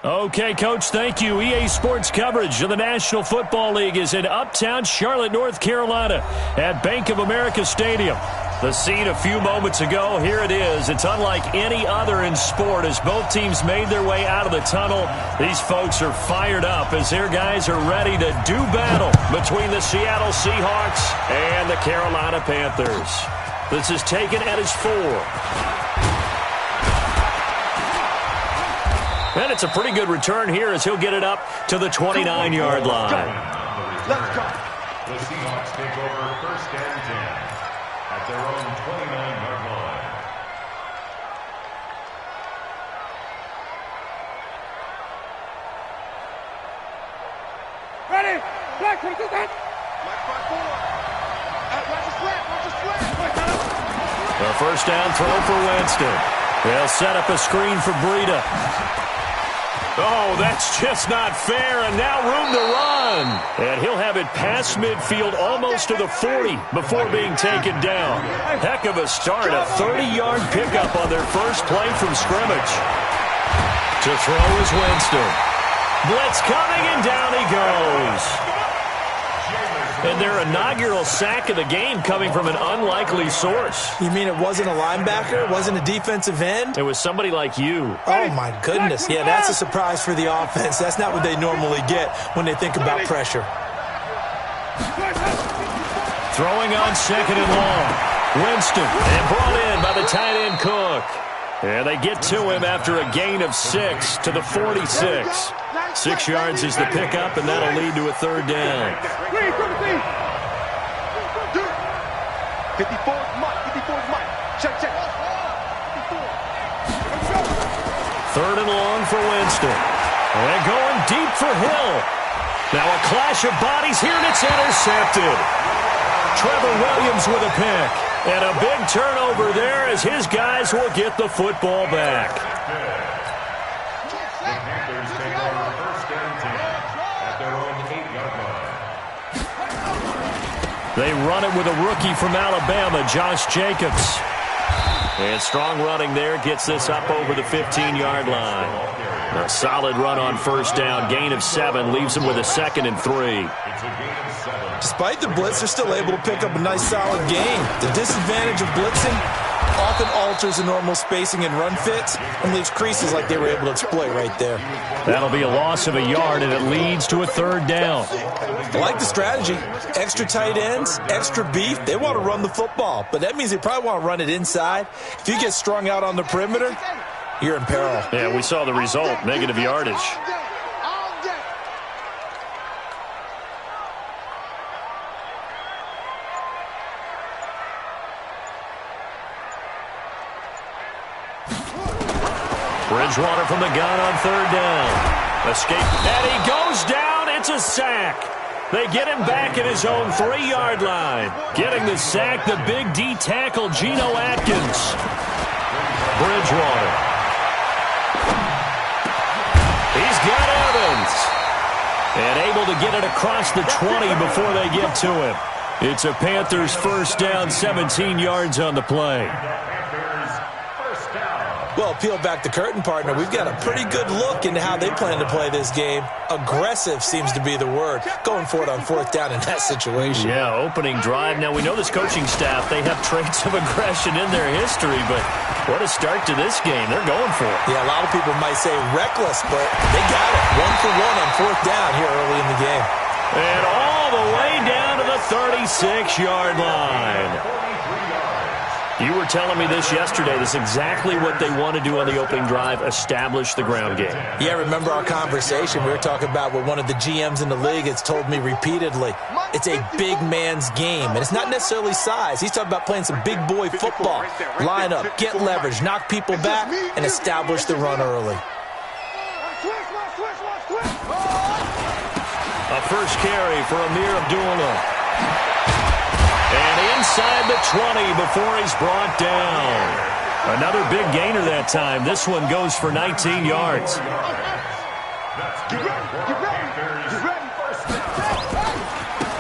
Okay, Coach, thank you. EA Sports coverage of the National Football League is in uptown Charlotte, North Carolina at Bank of America Stadium. The scene a few moments ago, here it is. It's unlike any other in sport as both teams made their way out of the tunnel. These folks are fired up as their guys are ready to do battle between the Seattle Seahawks and the Carolina Panthers. This is taken at his 4. And it's a pretty good return here as he'll get it up to the 29-yard line. Let's go. The Seahawks take over first and 10 at their own 29-yard line. Ready? Black, what is that? A first down throw for Winston. They'll set up a screen for Breida. Oh, that's just not fair, and now room to run. And he'll have it past midfield almost to the 40 before being taken down. Heck of a start, a 30-yard pickup on their first play from scrimmage. To throw is Winston. Blitz coming, and down he goes. And their inaugural sack of the game coming from an unlikely source. You mean it wasn't a linebacker? It wasn't a defensive end? It was somebody like you. Oh, my goodness. Yeah, that's a surprise for the offense. That's not what they normally get when they think about pressure. Throwing on second and long. Winston, and brought in by the tight end Cook. And they get to him after a gain of 6 to the 46. 6 yards is the pickup, and that'll lead to a third down. 54, Mike. Check. Third and long for Winston. And going deep for Hill. Now a clash of bodies here, and it's intercepted. Trevor Williams with a pick. And a big turnover there as his guys will get the football back. The Panthers take over first and 10 at their own 8-yard line. They run it with a rookie from Alabama, Josh Jacobs. And strong running there gets this up over the 15-yard line. A solid run on first down. Gain of 7 leaves him with a 2nd and 3. Despite the blitz, they're still able to pick up a nice, solid gain. The disadvantage of blitzing often alters the normal spacing and run fits and leaves creases like they were able to exploit right there. That'll be a loss of a yard, and it leads to a third down. I like the strategy. Extra tight ends, extra beef. They want to run the football, but that means they probably want to run it inside. If you get strung out on the perimeter, you're in peril. Yeah, we saw the result, negative yardage. Bridgewater from the gun on third down. Escape, and he goes down. It's a sack. They get him back at his own 3-yard line. Getting the sack, the big D tackle, Geno Atkins. Bridgewater. He's got Evans. And able to get it across the 20 before they get to him. It's a Panthers first down, 17 yards on the play. Well, peel back the curtain, partner. We've got a pretty good look into how they plan to play this game. Aggressive seems to be the word. Going for it on fourth down in that situation. Yeah, opening drive. Now, we know this coaching staff, they have traits of aggression in their history, but what a start to this game. They're going for it. Yeah, a lot of people might say reckless, but they got it. 1 for 1 on fourth down here early in the game. And all the way down to the 36-yard line. You were telling me this yesterday. This is exactly what they want to do on the opening drive, establish the ground game. Yeah, remember our conversation? We were talking about what one of the GMs in the league has told me repeatedly. It's a big man's game, and it's not necessarily size. He's talking about playing some big boy football. Line up, get leverage, knock people back, and establish the run early. A first carry for Amir Abdullah. And inside the 20 before he's brought down. Another big gainer that time. This one goes for 19 yards.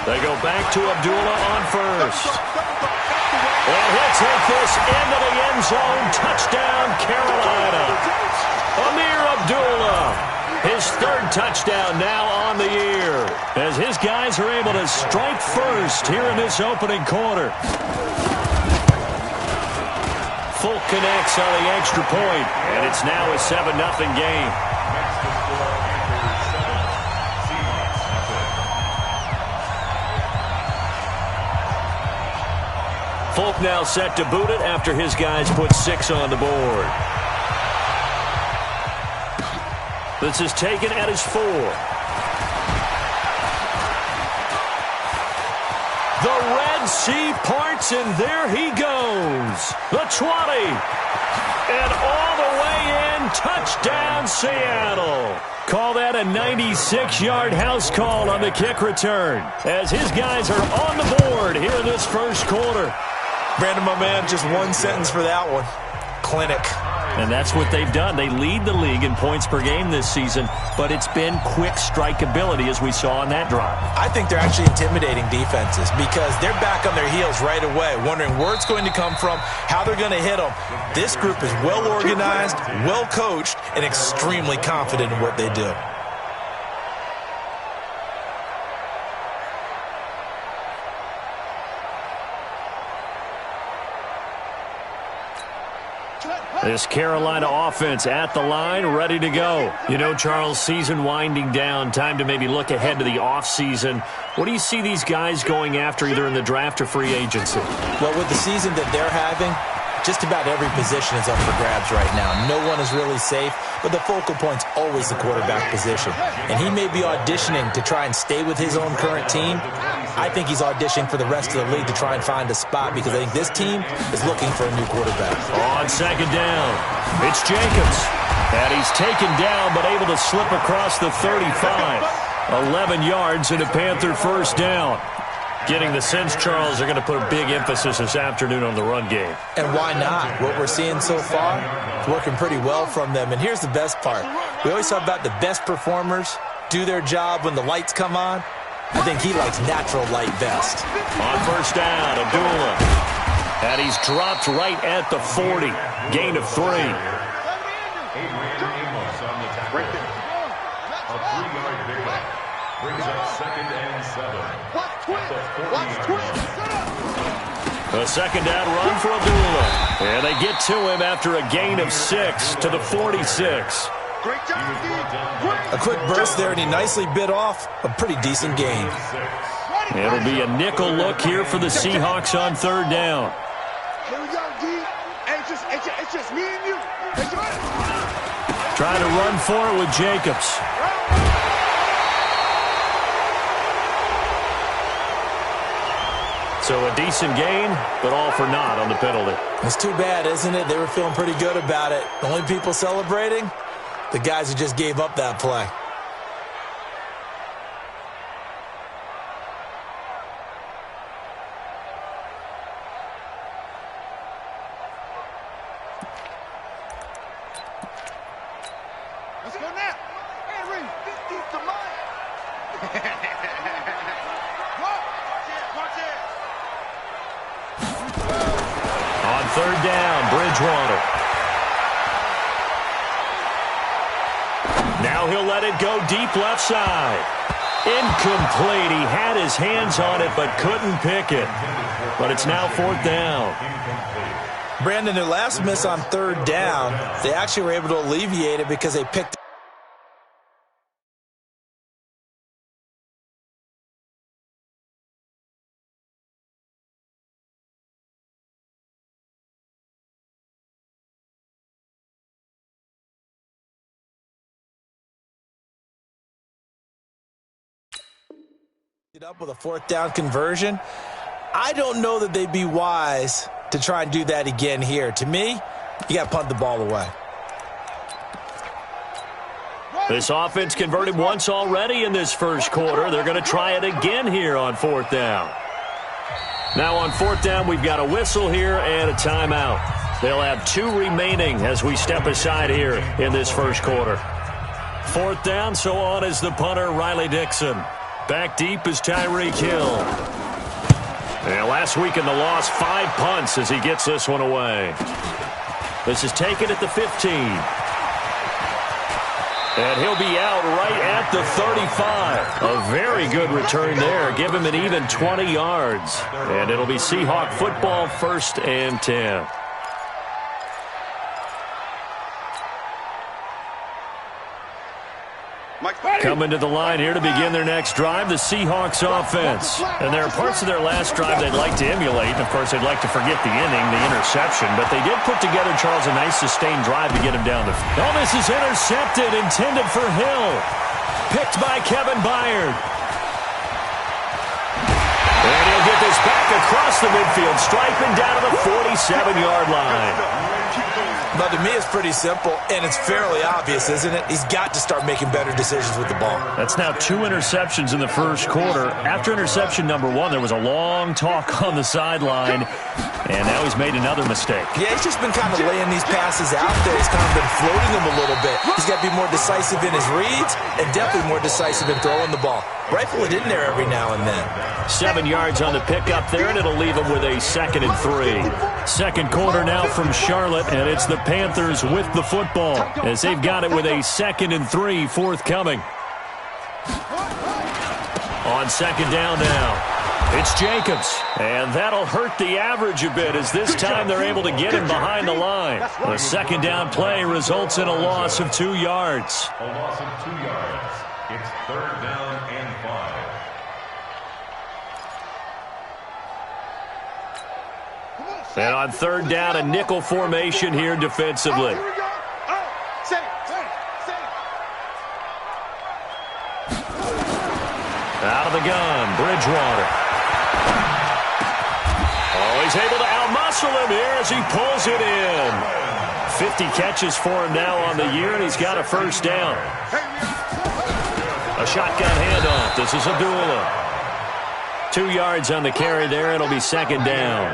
They go back to Abdullah on first. And he'll take this into the end zone. Touchdown, Carolina. Amir Abdullah. touchdown now on the year, as his guys are able to strike first here in this opening quarter. Folk connects on the extra point, and it's now a 7-0 game. Folk now set to boot it after his guys put 6 on the board. This is taken at his 4. The Red Sea parts, and there he goes. The 20. And all the way in, touchdown Seattle. Call that a 96-yard house call on the kick return, as his guys are on the board here in this first quarter. Brandon, my man, just one sentence for that one. Clinic. And that's what they've done. They lead the league in points per game this season, but it's been quick strike ability, as we saw on that drive. I think they're actually intimidating defenses because they're back on their heels right away, wondering where it's going to come from, how they're going to hit them. This group is well organized, well coached, and extremely confident in what they do. This Carolina offense at the line, ready to go. You know, Charles, season winding down, time to maybe look ahead to the offseason. What do you see these guys going after, either in the draft or free agency? Well, with the season that they're having, just about every position is up for grabs right now. No one is really safe, but the focal point's always the quarterback position. And he may be auditioning to try and stay with his own current team. I think he's auditioning for the rest of the league to try and find a spot, because I think this team is looking for a new quarterback. On second down, it's Jacobs. And he's taken down, but able to slip across the 35. 11 yards and a Panther first down. Getting the sense, Charles, they're going to put a big emphasis this afternoon on the run game. And why not? What we're seeing so far is working pretty well from them. And here's the best part. We always talk about the best performers do their job when the lights come on. I think he likes natural light best. On first down, Abdullah. And he's dropped right at the 40. Gain of 3. Adrian Amos on the tackle. Right there. A 3-yard pickup. Brings up 2nd and 7. A second down run for Abdullah. And they get to him after a gain of 6 to the 46. Great job, A quick burst there, and he nicely bit off a pretty decent gain. It'll be a nickel look here for the Seahawks on third down. Here we go, D. It's just me and you. Trying to run for it with Jacobs. So a decent gain, but all for naught on the penalty. It's too bad, isn't it? They were feeling pretty good about it. The only people celebrating, the guys who just gave up that play. Let's go now. Henry, deep to mine. On third down, Bridgewater. Now he'll let it go deep left side. Incomplete. He had his hands on it but couldn't pick it. But it's now fourth down. Brandon, their last miss on third down, they actually were able to alleviate it because they picked it up with a fourth down conversion. I don't know that they'd be wise to try and do that again here. To me, you got to punt the ball away. This offense converted once already in this first quarter. They're going to try it again here on fourth down. Now on fourth down, we've got a whistle here and a timeout. They'll have 2 remaining as we step aside here in this first quarter. Fourth down, so on is the punter, Riley Dixon. Back deep is Tyreek Hill. And last week in the loss, 5 punts as he gets this one away. This is taken at the 15. And he'll be out right at the 35. A very good return there. Give him an even 20 yards. And it'll be Seahawk football, 1st and 10. Coming to the line here to begin their next drive, the Seahawks offense. And there are parts of their last drive they'd like to emulate. And, of course, they'd like to forget the inning, the interception. But they did put together, Charles, a nice sustained drive to get him down the field. Oh, this is intercepted, intended for Hill. Picked by Kevin Byard. And he'll get this back across the midfield, striping down to the 47-yard line. But to me, it's pretty simple, and it's fairly obvious, isn't it? He's got to start making better decisions with the ball. That's now 2 interceptions in the first quarter. After interception number 1, there was a long talk on the sideline, and now he's made another mistake. Yeah, he's just been kind of laying these passes out there. He's kind of been floating them a little bit. He's got to be more decisive in his reads and definitely more decisive in throwing the ball. Rifle it in there every now and then. 7 yards on the pickup there, and it'll leave him with a 2nd and 3. Second quarter now from Charlotte, and it's the Panthers with the football as they've got it with a 2nd and 3 forthcoming. On 2nd down now, it's Jacobs, and that'll hurt the average a bit as this time they're able to get him behind the line. A 2nd down play results in a loss of 2 yards. A loss of 2 yards. It's 3rd down and 5. And on 3rd down, a nickel formation here defensively. Out of the gun, Bridgewater. Oh, he's able to outmuscle him here as he pulls it in. 50 catches for him now on the year, and he's got a 1st down. A shotgun handoff. This is Abdullah. 2 yards on the carry there. It'll be 2nd down.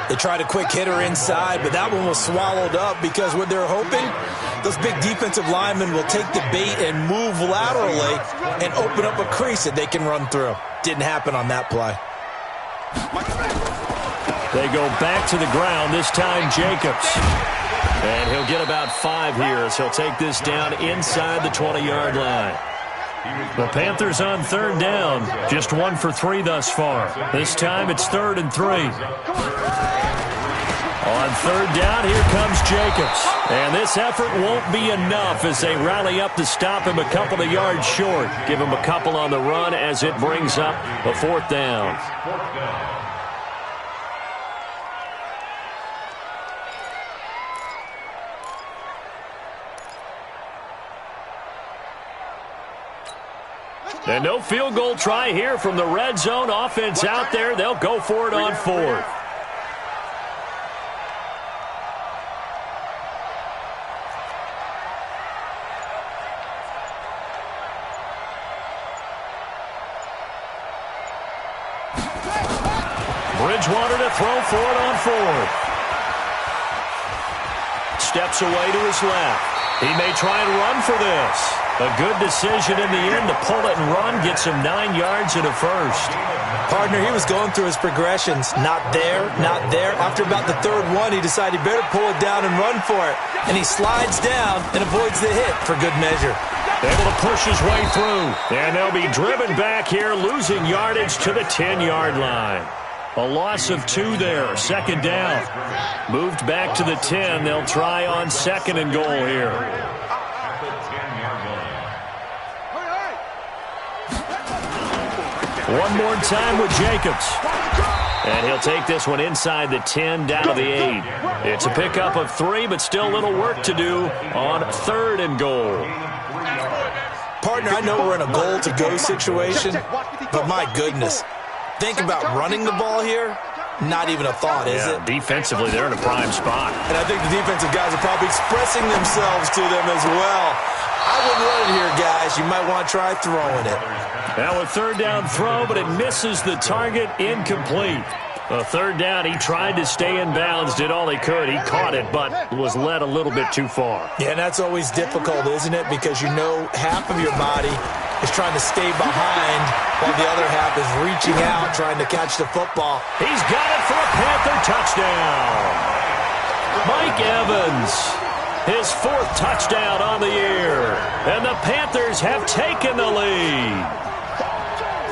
They tried a quick hitter inside, but that one was swallowed up because what they're hoping, those big defensive linemen will take the bait and move laterally and open up a crease that they can run through. Didn't happen on that play. They go back to the ground, this time Jacobs. And he'll get about 5 here as he'll take this down inside the 20-yard line. The Panthers on 3rd down, just 1 for 3 thus far. This time it's 3rd and 3. On 3rd down, here comes Jacobs. And this effort won't be enough as they rally up to stop him a couple of yards short. Give him a couple on the run as it brings up a 4th down. And no field goal try here from the red zone. Offense out there. They'll go for it on 4th. Bridgewater to throw for it on 4th. Steps away to his left. He may try and run for this. A good decision in the end to pull it and run. Gets him 9 yards and a 1st. Partner, he was going through his progressions. Not there, not there. After about the 3rd one, he decided he better pull it down and run for it. And he slides down and avoids the hit for good measure. Able to push his way through. And they'll be driven back here, losing yardage to the 10-yard line. A loss of 2 there, 2nd down. Moved back to the 10. They'll try on 2nd and goal here. One more time with Jacobs. And he'll take this one inside the 10, down to the 8. It's a pickup of 3, but still a little work to do on 3rd and goal. Partner, I know we're in a goal-to-go situation, but my goodness. Think about running the ball here. Not even a thought, is it? Defensively, they're in a prime spot. And I think the defensive guys are probably expressing themselves to them as well. I wouldn't run it here, guys. You might want to try throwing it. Now a 3rd down throw, but it misses the target, incomplete. A 3rd down, he tried to stay in bounds, did all he could. He caught it, but was led a little bit too far. Yeah, and that's always difficult, isn't it? Because you know half of your body is trying to stay behind while the other half is reaching out, trying to catch the football. He's got it for a Panther touchdown. Mike Evans. His 4th touchdown on the year. And the Panthers have taken the lead.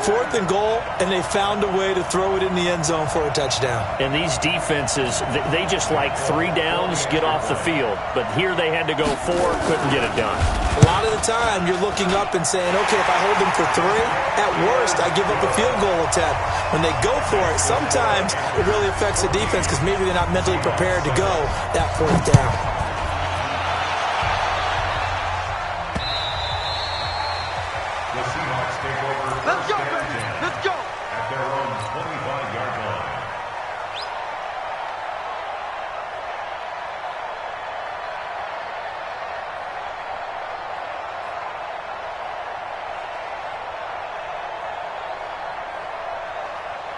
4th and goal, and they found a way to throw it in the end zone for a touchdown. And these defenses, they just like 3 downs, get off the field. But here they had to go 4, couldn't get it done. A lot of the time, you're looking up and saying, okay, if I hold them for 3, at worst, I give up a field goal attempt. When they go for it, sometimes it really affects the defense because maybe they're not mentally prepared to go that 4th down. Let's go, baby. Let's go. At their own 25-yard line.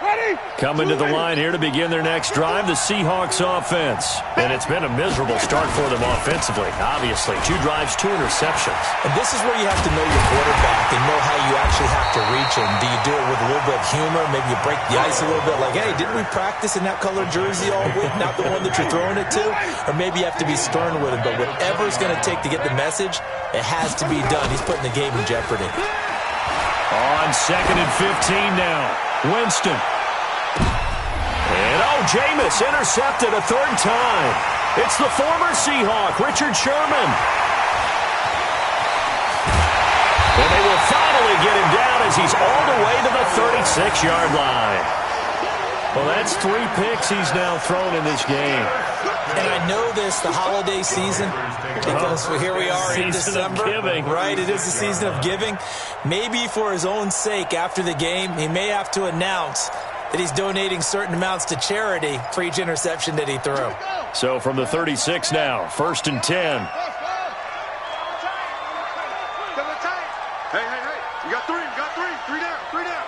Ready? Coming to the line here to begin their next drive, the Seahawks offense. And it's been a miserable start for them offensively, obviously. 2 drives, 2 interceptions. And this is where you have to know your quarterback and know how you actually have to reach him. Do you do it with a little bit of humor? Maybe you break the ice a little bit like, hey, didn't we practice in that colored jersey all week? Not the one that you're throwing it to? Or maybe you have to be stern with him. But whatever it's going to take to get the message, it has to be done. He's putting the game in jeopardy. On 2nd and 15 now. Winston. And Jameis intercepted a 3rd time. It's the former Seahawk, Richard Sherman. And they will finally get him down as he's all the way to the 36-yard line. Well, that's 3 picks he's now thrown in this game. And I know this, the holiday season, because here we are in December. Right, it is the season of giving. Maybe for his own sake, after the game, he may have to announce that he's donating certain amounts to charity for each interception that he threw. So from the 36 now, 1st and 10. Hey. You got 3. 3 down. 3 down.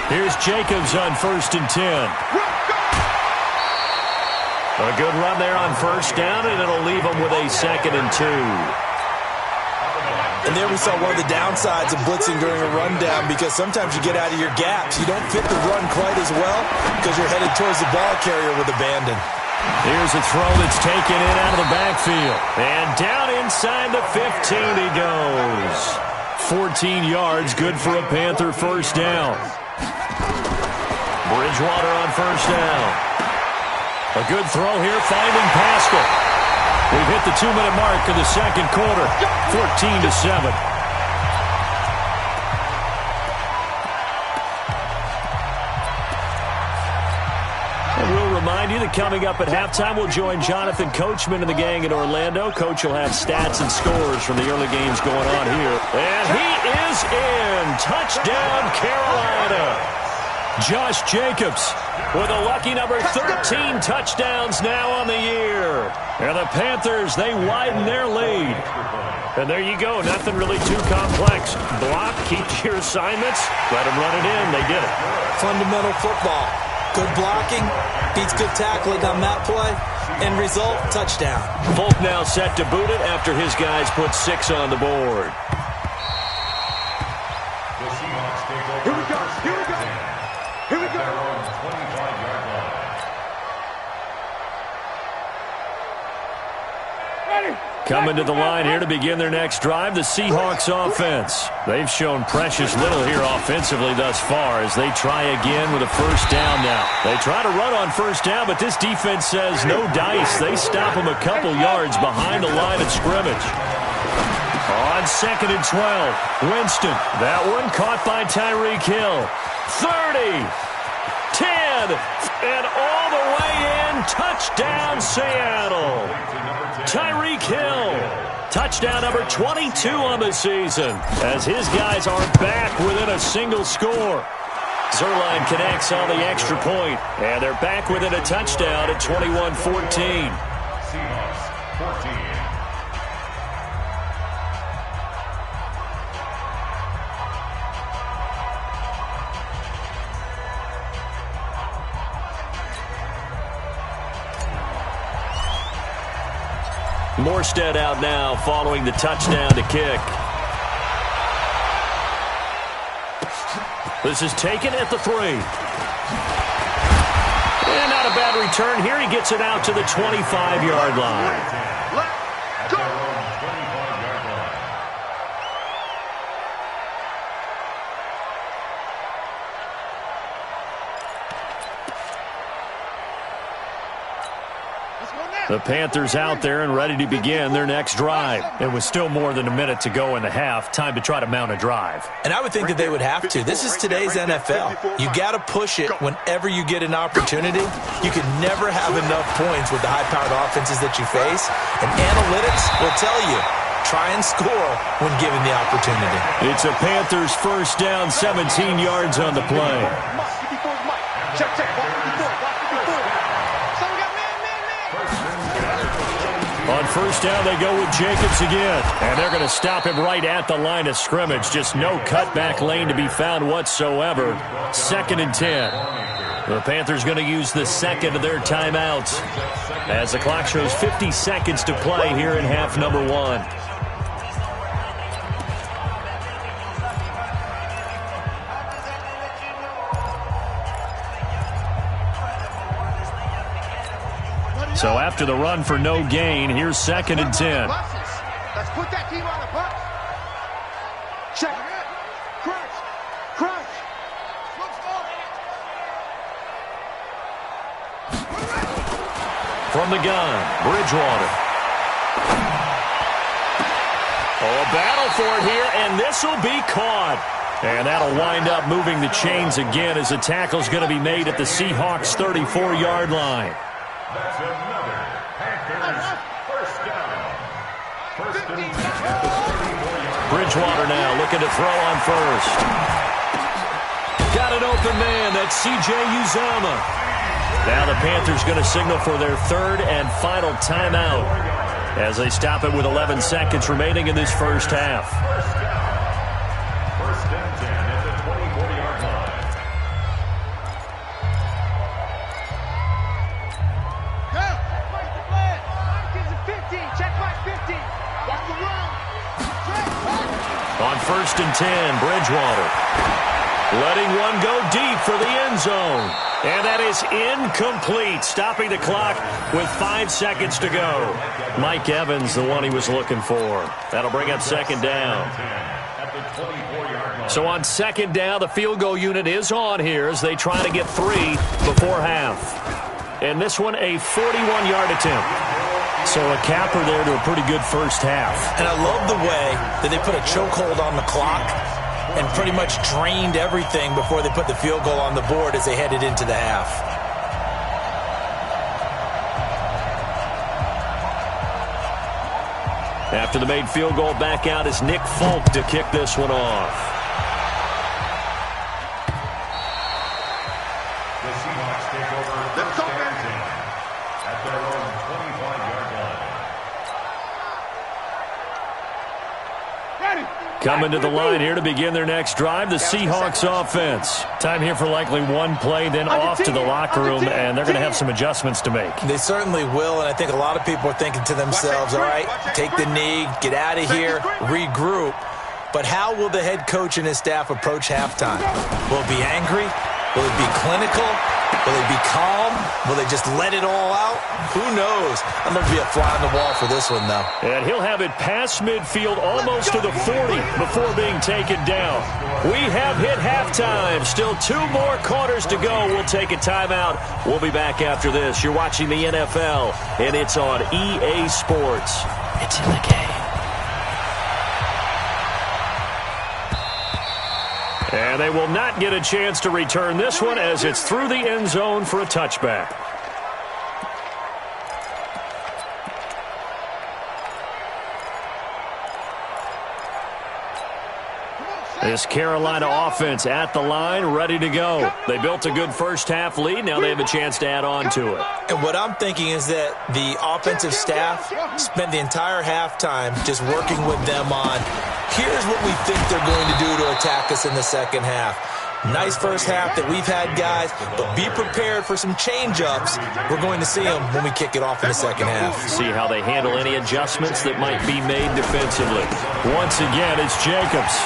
Here's Jacobs on 1st and 10. A good run there on 1st down, and it'll leave them with a 2nd and 2. And there we saw one of the downsides of blitzing during a rundown, because sometimes you get out of your gaps. You don't fit the run quite as well because you're headed towards the ball carrier with abandon. Here's a throw that's taken in out of the backfield. And down inside the 15 he goes. 14 yards, good for a Panther 1st down. Bridgewater on 1st down. A good throw here, finding Pascal. We've hit the 2-minute mark of the 2nd quarter, 14-7. And we'll remind you that coming up at halftime, we'll join Jonathan Coachman and the gang in Orlando. Coach will have stats and scores from the early games going on here. And he is in. Touchdown, Carolina. Josh Jacobs with a lucky number 13 touchdowns now on the year. And the Panthers, they widen their lead. And there you go. Nothing really too complex. Block, keep to your assignments, let them run it in. They did it. Fundamental football. Good blocking, beats good tackling on that play. End result, touchdown. Folk now set to boot it after his guys put 6 on the board. The Seahawks take over. Here we go. At their own 25-yard line. Coming to the line here to begin their next drive, the Seahawks offense. They've shown precious little here offensively thus far as they try again with a 1st down now. They try to run on 1st down, but this defense says no dice. They stop them a couple yards behind the line of scrimmage. On 2nd and 12, Winston. That one caught by Tyreek Hill. 30, 10, and all the way in. Touchdown, Seattle. Tyreek Hill. Touchdown number 22 on the season as his guys are back within a single score. Zuerlein connects on the extra point, and they're back within a touchdown at 21-14. Seahawks 14. Morstead out now following the touchdown to kick. This is taken at the 3. And not a bad return here. He gets it out to the 25-yard line. At their own 25-yard line. The Panthers out there and ready to begin their next drive. It was still more than a minute to go in the half. Time to try to mount a drive. And I would think that they would have to. This is today's NFL. You got to push it whenever you get an opportunity. You can never have enough points with the high-powered offenses that you face. And analytics will tell you, try and score when given the opportunity. It's a Panthers first down, 17 yards on the play. Check, check. On first down, they go with Jacobs again. And they're going to stop him right at the line of scrimmage. Just no cutback lane to be found whatsoever. 2nd and 10. The Panthers going to use the second of their timeouts as the clock shows 50 seconds to play here in half number 1. So after the run for no gain, here's 2nd and 10. Let's put that team on the bus. Check. Crunch. Crunch. From the gun, Bridgewater. Oh, a battle for it here, and this will be caught. And that'll wind up moving the chains again as the tackle's going to be made at the Seahawks' 34-yard line. That's another Panthers first down. First and 10 at the 34-yard. Bridgewater now looking to throw on first. Got an open man. That's C.J. Uzomah. Now the Panthers going to signal for their third and final timeout as they stop it with 11 seconds remaining in this first half. First and 10 at the 24-yard line. On first and 10, Bridgewater letting one go deep for the end zone. And that is incomplete, stopping the clock with 5 seconds to go. Mike Evans, the one he was looking for. That'll bring up 2nd down. So on 2nd down, the field goal unit is on here as they try to get 3 before half. And this one, a 41-yard attempt. So a capper there to a pretty good first half. And I love the way that they put a chokehold on the clock and pretty much drained everything before they put the field goal on the board as they headed into the half. After the made field goal, back out is Nick Folk to kick this one off. The Seahawks take over first and 10 at their own 25-yard line. Ready. Coming to the line here to begin their next drive, the Seahawks offense. Time here for likely one play, then off to the locker room, and they're going to have some adjustments to make. They certainly will, and I think a lot of people are thinking to themselves, all right, take the knee, get out of here, regroup. But how will the head coach and his staff approach halftime? Will it be angry? Will it be clinical? Will they be calm? Will they just let it all out? Who knows? I'm going to be a fly on the wall for this one, though. And he'll have it past midfield almost to the 40 before being taken down. We have hit halftime. Still 2 more quarters to go. We'll take a timeout. We'll be back after this. You're watching the NFL, and it's on EA Sports. It's in the game. And they will not get a chance to return this one as it's through the end zone for a touchback. This Carolina offense at the line, ready to go. They built a good first half lead. Now they have a chance to add on to it. And what I'm thinking is that the offensive staff spent the entire halftime just working with them on, here's what we think they're going to do to attack us in the second half. Nice first half that we've had, guys, but be prepared for some change-ups. We're going to see them when we kick it off in the second half. See how they handle any adjustments that might be made defensively. Once again, it's Jacobs.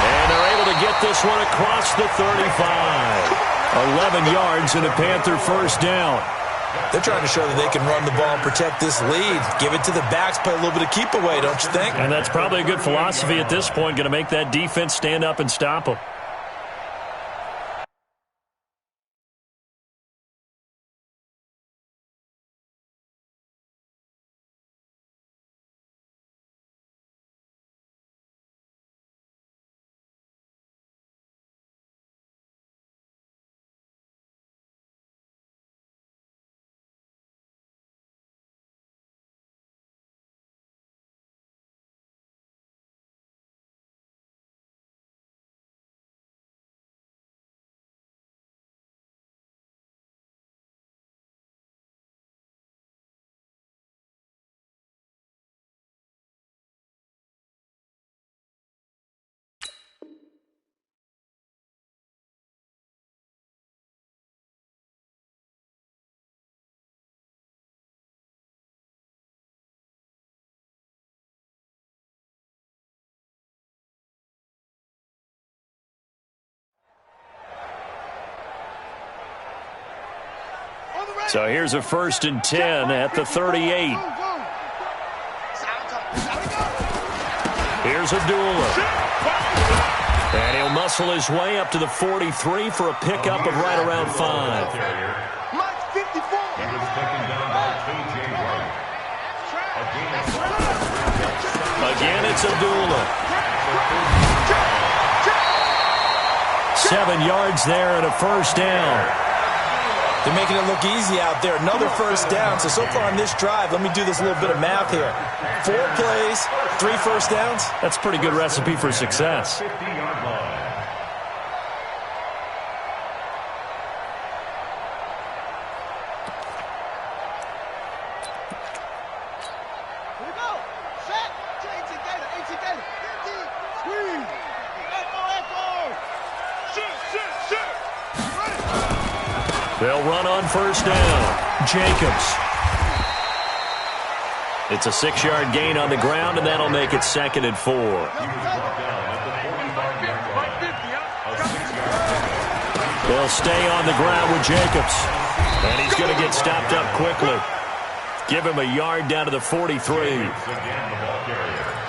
And they're able to get this one across the 35. 11 yards and a Panther first down. They're trying to show that they can run the ball and protect this lead. Give it to the backs, play a little bit of keep away, don't you think? And that's probably a good philosophy at this point, going to make that defense stand up and stop them. So here's a 1st and 10 at the 38. Here's Abdullah. And he'll muscle his way up to the 43 for a pickup of right around 5. Again, it's Abdullah. 7 yards there and a first down. They're making it look easy out there. Another first down. So far on this drive, let me do this little bit of math here. 4 plays, 3 first downs. That's a pretty good recipe for success. They'll run on first down. Jacobs. It's a 6-yard gain on the ground, and that'll make it 2nd and 4. They'll stay on the ground with Jacobs. And he's going to get stopped up quickly. Give him a yard down to the 43.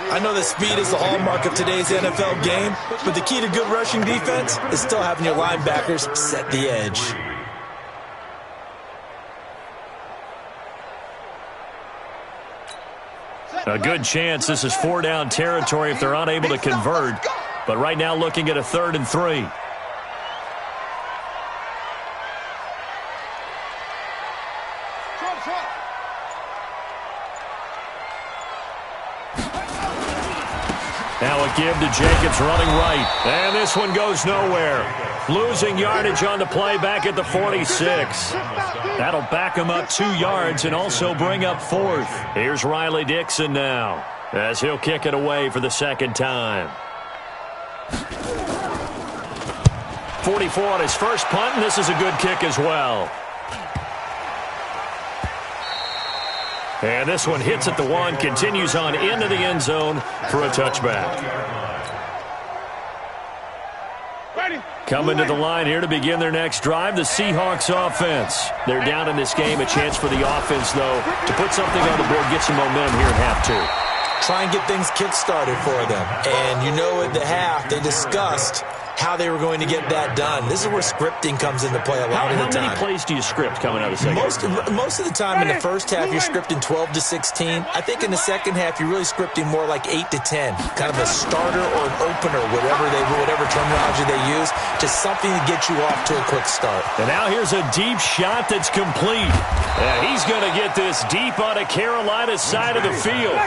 I know that speed is the hallmark of today's NFL game, but the key to good rushing defense is still having your linebackers set the edge. A good chance this is 4-down territory if they're unable to convert. But right now looking at a 3rd and 3. Now a give to Jacobs running right. And this one goes nowhere. Losing yardage on the play back at the 46. That'll back him up 2 yards and also bring up 4th. Here's Riley Dixon now as he'll kick it away for the 2nd time. 44 on his first punt, and this is a good kick as well. And this one hits at the 1, continues on into the end zone for a touchback. Coming to the line here to begin their next drive, the Seahawks offense. They're down in this game. A chance for the offense, though, to put something on the board, get some momentum here at half 2. Try and get things kick-started for them. And you know at the half, they discussed how they were going to get that done. This is where scripting comes into play a lot of the time. How many plays do you script coming out of the second? Most of the time in the first half, you're scripting 12 to 16. I think in the second half, you're really scripting more like 8 to 10. Kind of a starter or an opener, whatever terminology they use, just something to get you off to a quick start. And now here's a deep shot that's complete. And he's going to get this deep on a Carolina side of the field.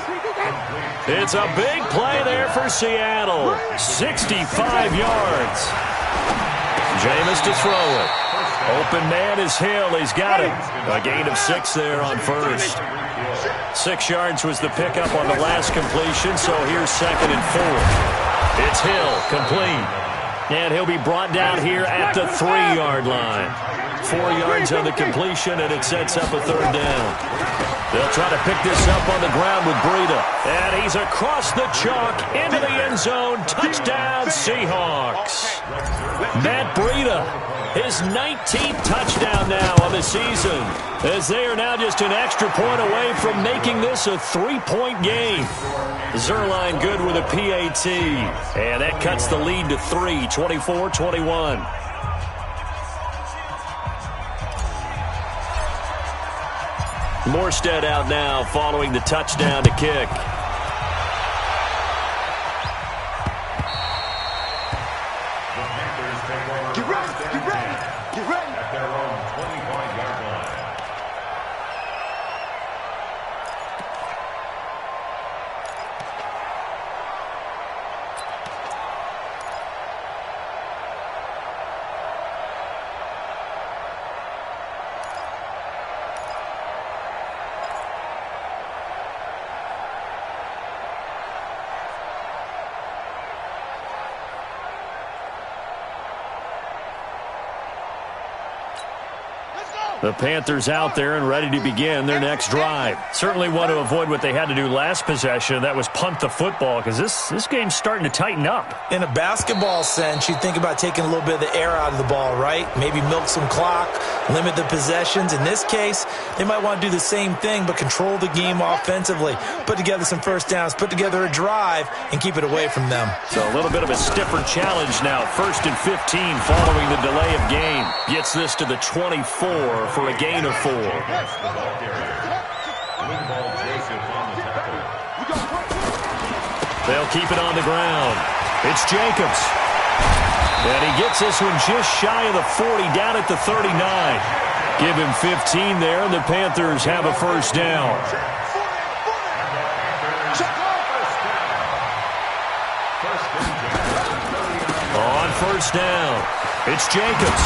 It's a big play there for Seattle. 65 yards. Jameis to throw it. Open man is Hill. He's got it. A gain of 6 there on first. 6 yards was the pickup on the last completion, so here's 2nd and 4. It's Hill, complete. And he'll be brought down here at the 3-yard line. 4 yards on the completion, and it sets up a 3rd down. They'll try to pick this up on the ground with Breida. And he's across the chalk into the end zone. Touchdown, Seahawks. Matt Breida, his 19th touchdown now of the season, as they are now just an extra point away from making this a 3-point game. Zuerlein good with a PAT, and that cuts the lead to 3, 24-21. Morstead out now following the touchdown to kick. Get ready. At their own 25-yard line. The Panthers out there and ready to begin their next drive. Certainly want to avoid what they had to do last possession. That was punt the football, because this game's starting to tighten up. In a basketball sense, you think about taking a little bit of the air out of the ball, right? Maybe milk some clock, limit the possessions. In this case, they might want to do the same thing, but control the game offensively. Put together some first downs, put together a drive, and keep it away from them. So a little bit of a stiffer challenge now. 1st and 15 following the delay of game. Gets this to the 24 for a gain of 4. They'll keep it on the ground. It's Jacobs. And he gets this one just shy of the 40, down at the 39. Give him 15 there, and the Panthers have a first down. On first down, it's Jacobs.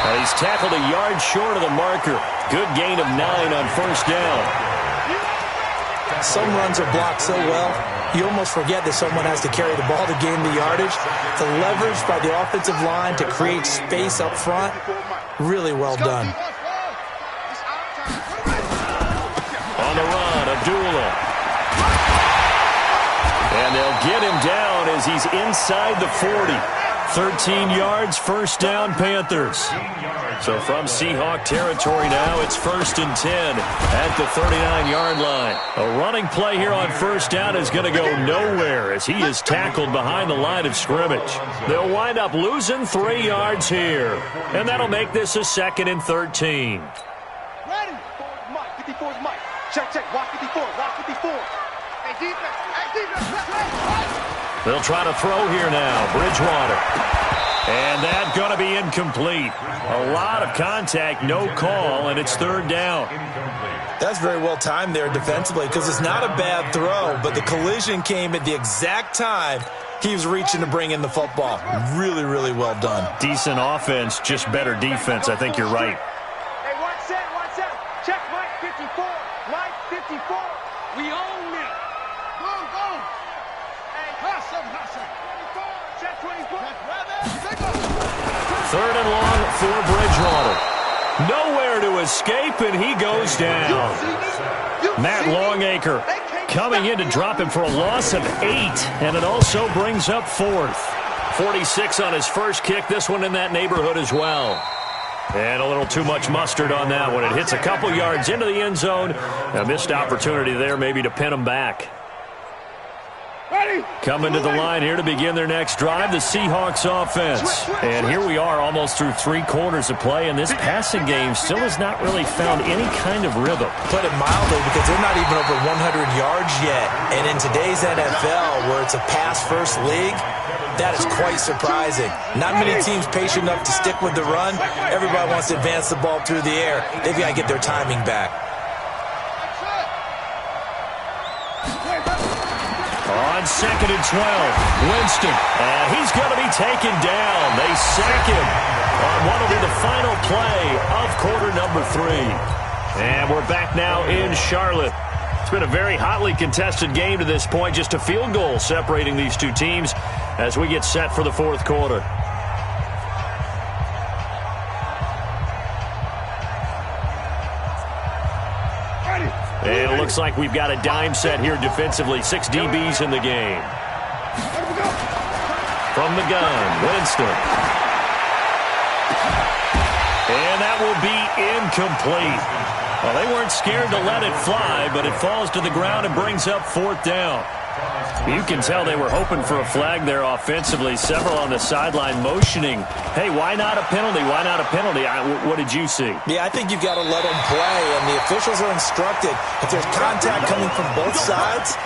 He's tackled a yard short of the marker. Good gain of 9 on first down. Some runs are blocked so well, you almost forget that someone has to carry the ball to gain the yardage. The leverage by the offensive line to create space up front, really well done. On the run, Abdullah. And they'll get him down as he's inside the 40. 13 yards, first down, Panthers. So from Seahawk territory now, it's 1st and 10 at the 39-yard line. A running play here on first down is going to go nowhere as he is tackled behind the line of scrimmage. They'll wind up losing 3 yards here, and that'll make this a 2nd and 13. Ready. 54 is Mike. Check. Watch 54. Hey, defense. They'll try to throw here now. Bridgewater. And that's going to be incomplete. A lot of contact, no call, and it's 3rd down. That's very well timed there defensively, because it's not a bad throw, but the collision came at the exact time he was reaching to bring in the football. Really, really well done. Decent offense, just better defense. I think you're right. Hey, 1-7. Check Mike 54. Mike 54. We own it. Go. Hey, hustle. 24. Check 24. 3rd and long for Bridgewater. Nowhere to escape, and he goes down. Matt Longacre coming in to drop him for a loss of 8, and it also brings up 4th. 46 on his first kick, this one in that neighborhood as well. And a little too much mustard on that one. It hits a couple yards into the end zone. A missed opportunity there maybe to pin him back. Coming to the line here to begin their next drive, the Seahawks offense. And here we are almost through 3 quarters of play, and this passing game still has not really found any kind of rhythm. Put it mildly, because they're not even over 100 yards yet. And in today's NFL, where it's a pass-first league, that is quite surprising. Not many teams patient enough to stick with the run. Everybody wants to advance the ball through the air. They've got to get their timing back. On 2nd and 12, Winston, and he's going to be taken down. They sack him on what will be the final play of quarter number 3. And we're back now in Charlotte. It's been a very hotly contested game to this point, just a field goal separating these two teams as we get set for the 4th quarter. Well, looks like we've got a dime set here defensively. 6 DBs in the game. From the gun, Winston. And that will be incomplete. Well, they weren't scared to let it fly, but it falls to the ground and brings up 4th down. You can tell they were hoping for a flag there offensively. Several on the sideline motioning, hey, why not a penalty? Why not a penalty? What did you see? Yeah, I think you've got to let them play, and the officials are instructed. If there's contact coming from both sides,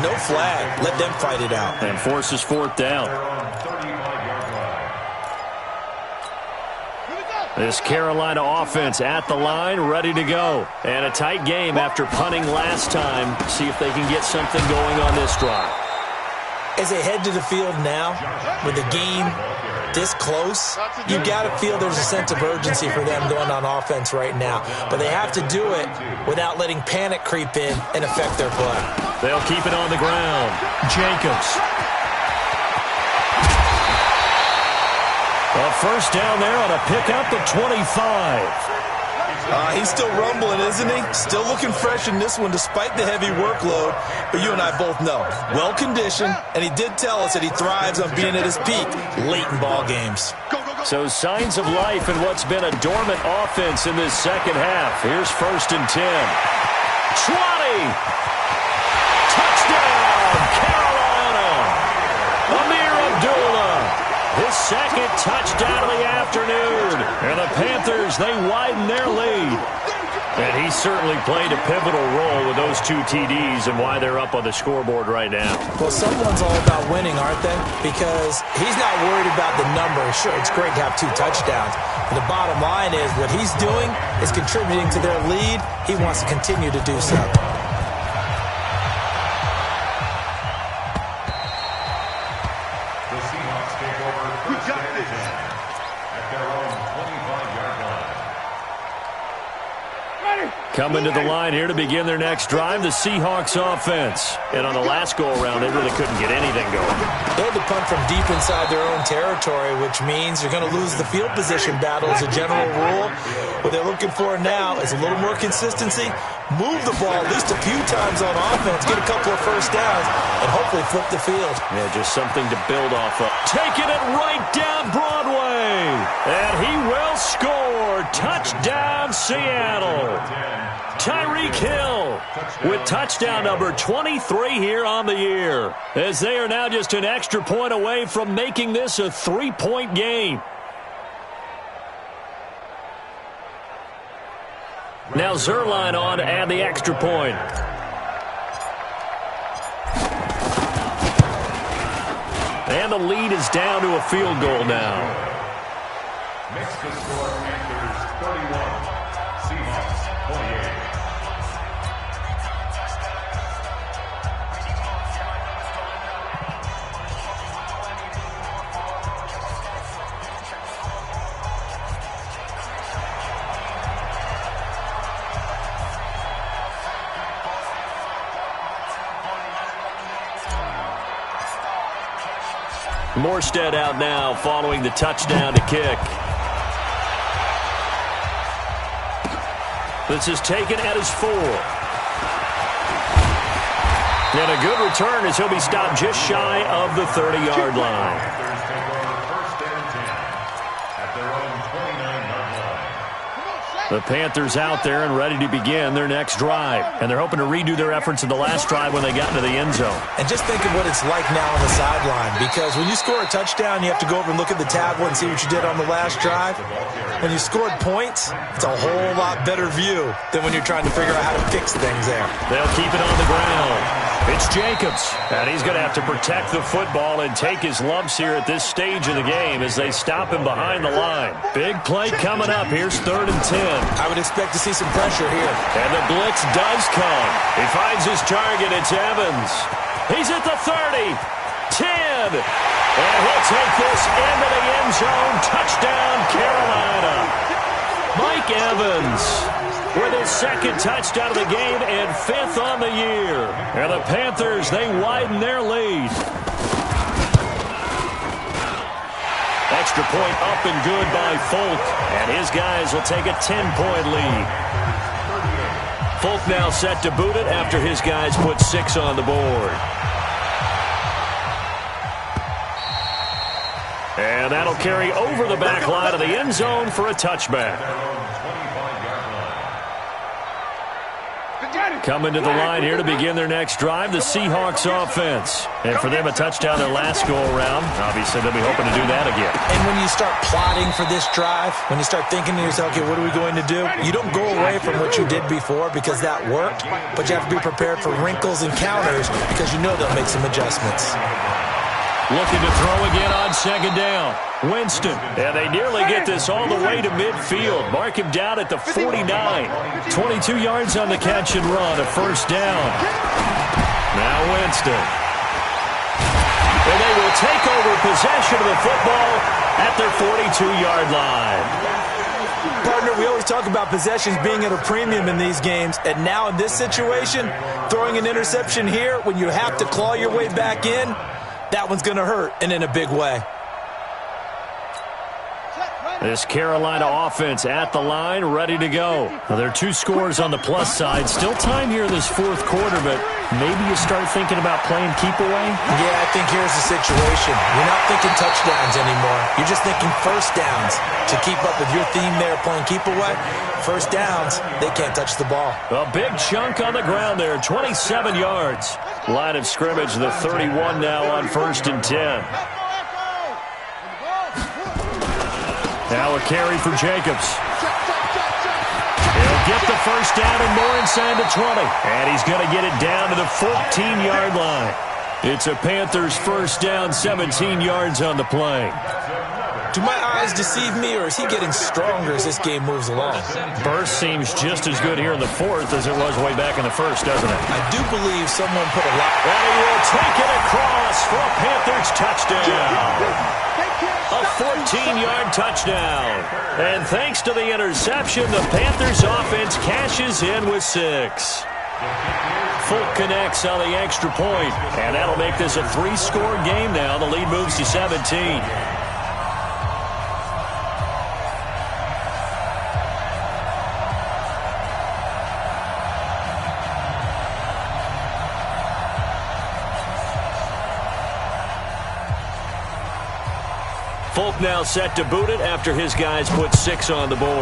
no flag. Let them fight it out. And forces 4th down. This Carolina offense at the line, ready to go. And a tight game after punting last time. See if they can get something going on this drive. As they head to the field now, with the game this close, you got to feel there's a sense of urgency for them going on offense right now. But they have to do it without letting panic creep in and affect their play. They'll keep it on the ground. Jacobs. A first down there on a pickup at 25. He's still rumbling, isn't he? Still looking fresh in this one despite the heavy workload. But you and I both know, well-conditioned, and he did tell us that he thrives on being at his peak late in ball games. So signs of life in what's been a dormant offense in this second half. Here's 1st and 10. 20. Touchdown, Carolina. Amir Abdullah. His second touchdown of the afternoon. And the Panthers, they widen their lead. And he certainly played a pivotal role with those 2 TDs and why they're up on the scoreboard right now. Well, someone's all about winning, aren't they? Because he's not worried about the number. Sure, it's great to have 2 touchdowns. But the bottom line is what he's doing is contributing to their lead. He wants to continue to do so. Coming to the line here to begin their next drive, the Seahawks offense. And on the last go-around, they really couldn't get anything going. They had to punt from deep inside their own territory, which means you're going to lose the field position battle as a general rule. What they're looking for now is a little more consistency, move the ball at least a few times on offense, get a couple of first downs, and hopefully flip the field. Yeah, just something to build off of. Taking it right down Broadway. And he will score. Touchdown, Seattle. Tyreek Hill with touchdown number 23 here on the year, as they are now just an extra point away from making this a 3-point game. Now Zuerlein on to add the extra point. And the lead is down to a field goal now. Makes the score Panthers 31, Seahawks 28. Morstead out now following the touchdown to kick. This is taken at his 4. And a good return as he'll be stopped just shy of the 30-yard line. The Panthers out there and ready to begin their next drive. And they're hoping to redo their efforts in the last drive when they got into the end zone. And just think of what it's like now on the sideline. Because when you score a touchdown, you have to go over and look at the tablet and see what you did on the last drive. When you scored points, it's a whole lot better view than when you're trying to figure out how to fix things there. They'll keep it on the ground. It's Jacobs, and he's going to have to protect the football and take his lumps here at this stage of the game as they stop him behind the line. Big play coming up. Here's 3rd and 10. I would expect to see some pressure here. And the blitz does come. He finds his target. It's Evans. He's at the 30, 10, and he'll take this into the end zone. Touchdown, Carolina. Mike Evans with his 2nd touchdown of the game and 5th on the year. And the Panthers, they widen their lead. Extra point up and good by Folk. And his guys will take a 10-point lead. Folk now set to boot it after his guys put 6 on the board. And that'll carry over the back line of the end zone for a touchback. Coming to the line here to begin their next drive, the Seahawks offense. And for them, a touchdown their last go-around. Obviously, they'll be hoping to do that again. And when you start plotting for this drive, when you start thinking to yourself, okay, what are we going to do? You don't go away from what you did before because that worked, but you have to be prepared for wrinkles and counters because you know they'll make some adjustments. Looking to throw again on second down. Winston. And they nearly get this all the way to midfield. Mark him down at the 49. 22 yards on the catch and run. A first down. Now Winston. And they will take over possession of the football at their 42-yard line. Partner, we always talk about possessions being at a premium in these games. And now in this situation, throwing an interception here when you have to claw your way back in, that one's going to hurt, and in a big way. This Carolina offense at the line, ready to go. Now, there are 2 scores on the plus side. Still time here in this fourth quarter, but maybe you start thinking about playing keep away? Yeah, I think here's the situation. You're not thinking touchdowns anymore. You're just thinking first downs. To keep up with your theme there, playing keep away, first downs, they can't touch the ball. A big chunk on the ground there, 27 yards. Line of scrimmage, the 31 now on 1st and 10. Now a carry for Jacobs. He'll get the first down and more inside the 20. And he's going to get it down to the 14-yard line. It's a Panthers first down, 17 yards on the play. Do my eyes deceive me, or is he getting stronger as this game moves along? Burst seems just as good here in the fourth as it was way back in the first, doesn't it? I do believe someone put a lot. And he will take it across for a Panthers touchdown. A 14-yard touchdown. And thanks to the interception, the Panthers offense cashes in with 6. Folk connects on the extra point, and that'll make this a 3-score game now. The lead moves to 17. Folk now set to boot it after his guys put 6 on the board. The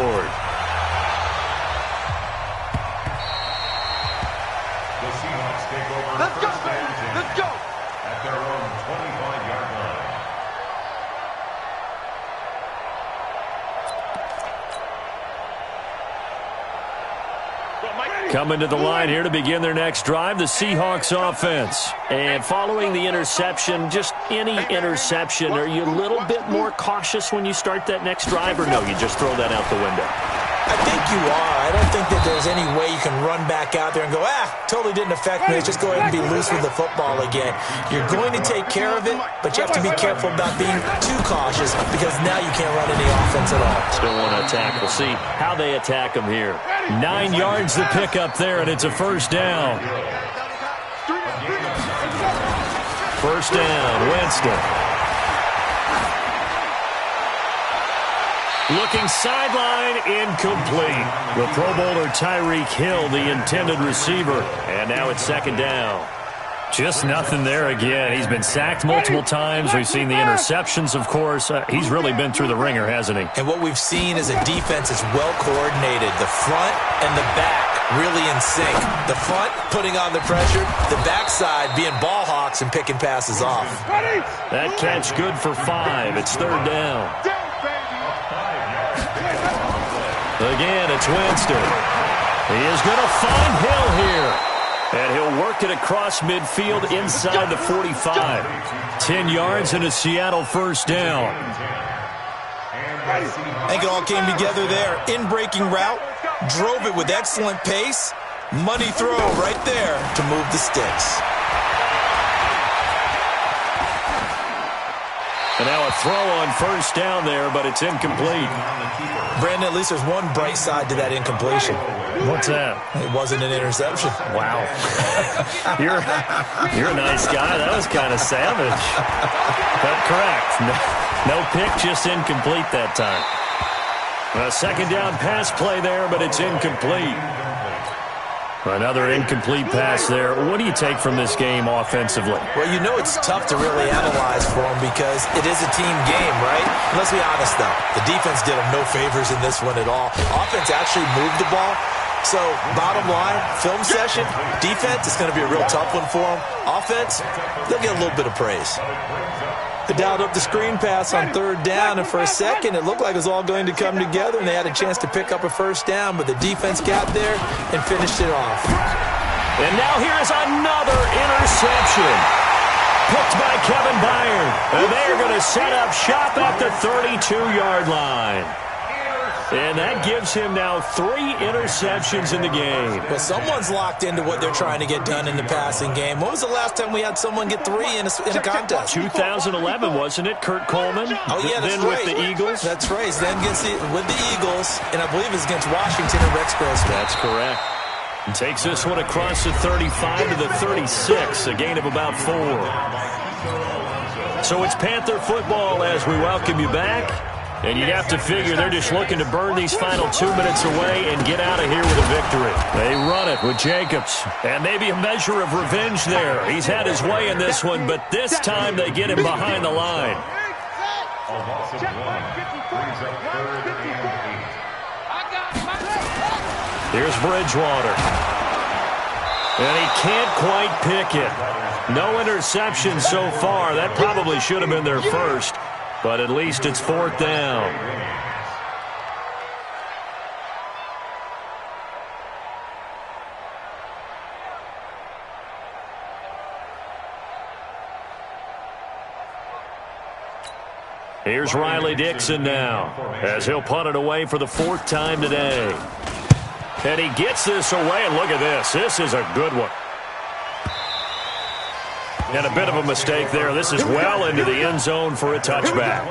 Seahawks take over. Let's go, baby. Let's go. At their own 25-yard line. Coming to the line here to begin their next drive, the Seahawks offense. And following the interception, just any interception, are you a little bit more cautious when you start that next drive, or no, you just throw that out the window? I think you are. I don't think that there's any way you can run back out there and go, totally didn't affect me. Let's just go ahead and be loose with the football again. You're going to take care of it, but you have to be careful about being too cautious because now you can't run any offense at all. Still want to attack. We'll see how they attack them here. 9 yards to pick up there, and it's a first down. First down, Winston. Looking sideline, incomplete. The Pro Bowler Tyreek Hill, the intended receiver. And now it's second down. Just nothing there again. He's been sacked multiple times. We've seen the interceptions, of course. He's really been through the ringer, hasn't he? And what we've seen is a defense that's well coordinated. The front and the back really in sync. The front putting on the pressure. The backside being ball hawks and picking passes off. That catch good for 5. It's third down. Again, it's Winston. He is going to find Hill here. And he'll work it across midfield inside the 45. 10 yards and a Seattle first down. I think it all came together there. In-breaking route. Drove it with excellent pace. Money throw right there to move the sticks. And now a throw on first down there, but it's incomplete. Brandon, at least there's one bright side to that incompletion. What's that? It wasn't an interception. Wow. You're a nice guy. That was kind of savage. But correct. No pick, just incomplete that time. A second down pass play there, but it's incomplete. Another incomplete pass there. What do you take from this game offensively? Well, you know it's tough to really analyze for them because it is a team game, right? And let's be honest, though. The defense did them no favors in this one at all. Offense actually moved the ball. So, bottom line, film session, defense, it's going to be a real tough one for them. Offense, they'll get a little bit of praise. They dialed up the screen pass on third down, and for a second, it looked like it was all going to come together, and they had a chance to pick up a first down, but the defense got there and finished it off. And now here is another interception. Picked by Kevin Byard. And they're going to set up shop at the 32-yard line. And that gives him now 3 interceptions in the game. Well, someone's locked into what they're trying to get done in the passing game. When was the last time we had someone get 3 in a contest? 2011, wasn't it? Kurt Coleman? Oh, yeah, that's then right. with the Eagles? That's right. Then with the Eagles, and I believe it's against Washington and Rex Grossman. That's correct. And takes this one across the 35 to the 36, a gain of about 4. So it's Panther football as we welcome you back. And you'd have to figure they're just looking to burn these final 2 minutes away and get out of here with a victory. They run it with Jacobs. And maybe a measure of revenge there. He's had his way in this one, but this time they get him behind the line. Here's Bridgewater. And he can't quite pick it. No interception so far. That probably should have been their first. But at least it's 4th down. Here's Riley Dixon now, as he'll punt it away for the 4th time today. And he gets this away, and look at this. This is a good one. And a bit of a mistake there. This is well into the end zone for a touchback.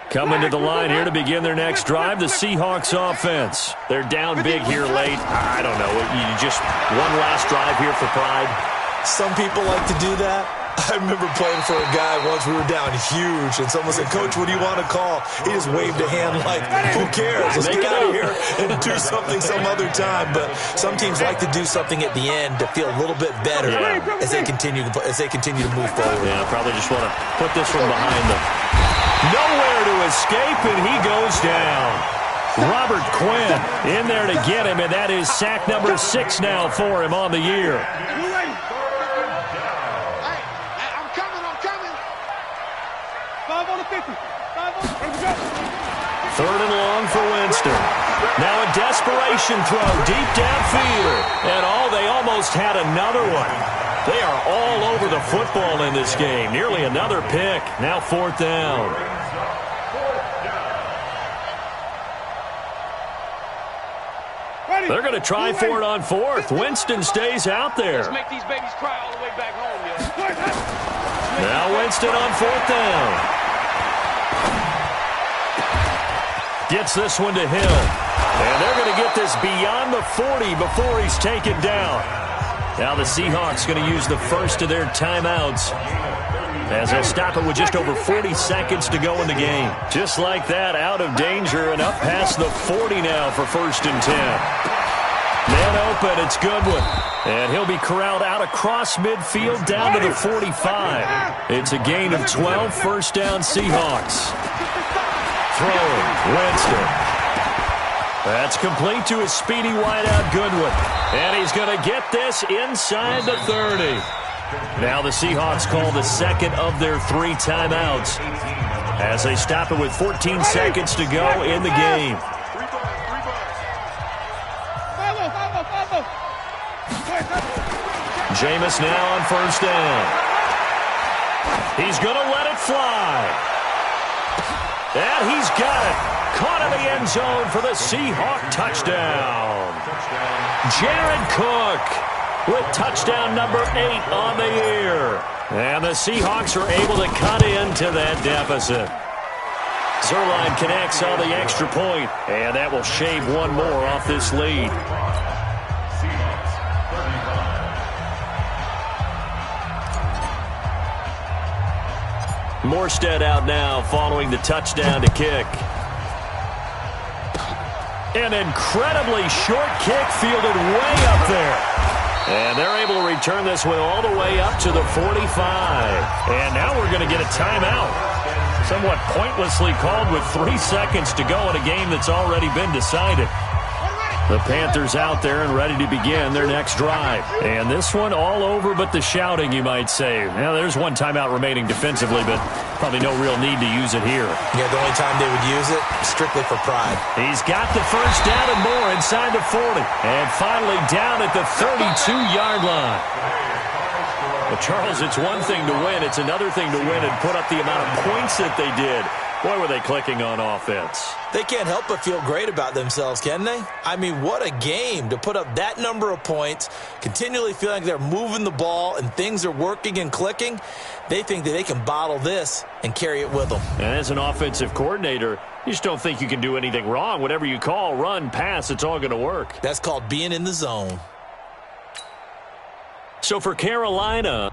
Coming to the line here to begin their next drive, the Seahawks offense. They're down big here late. I don't know. You just one last drive here for pride. Some people like to do that. I remember playing for a guy once. We were down huge, and someone said, "Coach, what do you want to call?" He just waved a hand like, "Who cares? Let's get out of here and do something some other time." But some teams like to do something at the end to feel a little bit better as they continue to move forward. Yeah, probably just want to put this one behind them. Nowhere to escape, and he goes down. Robert Quinn in there to get him, and that is sack number 6 now for him on the year. Third and long for Winston. Now a desperation throw deep downfield. And they almost had another one. They are all over the football in this game. Nearly another pick. Now 4th down. They're going to try for it on 4th. Winston stays out there. Let's make these babies cry all the way back home, yo. Now Winston on 4th down. Gets this one to Hill. And they're going to get this beyond the 40 before he's taken down. Now the Seahawks going to use the first of their timeouts as they'll stop it with just over 40 seconds to go in the game. Just like that, out of danger and up past the 40 now for 1st and 10. Man open, it's Goodwin. And he'll be corralled out across midfield down to the 45. It's a gain of 12, 1st down Seahawks. Throwing, Winston. That's complete to his speedy wideout Goodwin. And he's going to get this inside the 30. Now the Seahawks call the second of their 3 timeouts as they stop it with 14 seconds to go in the game. Jameis now on 1st down. He's going to let it fly. And he's got it. Caught in the end zone for the Seahawk touchdown. Jared Cook with touchdown number 8 on the year. And the Seahawks are able to cut into that deficit. Zuerlein connects on the extra point, and that will shave one more off this lead. Morstead out now following the touchdown to kick. An incredibly short kick fielded way up there. And they're able to return this one all the way up to the 45. And now we're going to get a timeout. Somewhat pointlessly called with 3 seconds to go in a game that's already been decided. The Panthers out there and ready to begin their next drive. And this one all over but the shouting, you might say. Now, there's one timeout remaining defensively, but probably no real need to use it here. Yeah, the only time they would use it, strictly for pride. He's got the first down and more inside the 40. And finally down at the 32-yard line. Well, Charles, it's one thing to win. It's another thing to win and put up the amount of points that they did. Boy, were they clicking on offense. They can't help but feel great about themselves, can they? I mean, what a game to put up that number of points, continually feeling like they're moving the ball and things are working and clicking. They think that they can bottle this and carry it with them. And as an offensive coordinator, you just don't think you can do anything wrong. Whatever you call, run, pass, it's all going to work. That's called being in the zone. So for Carolina,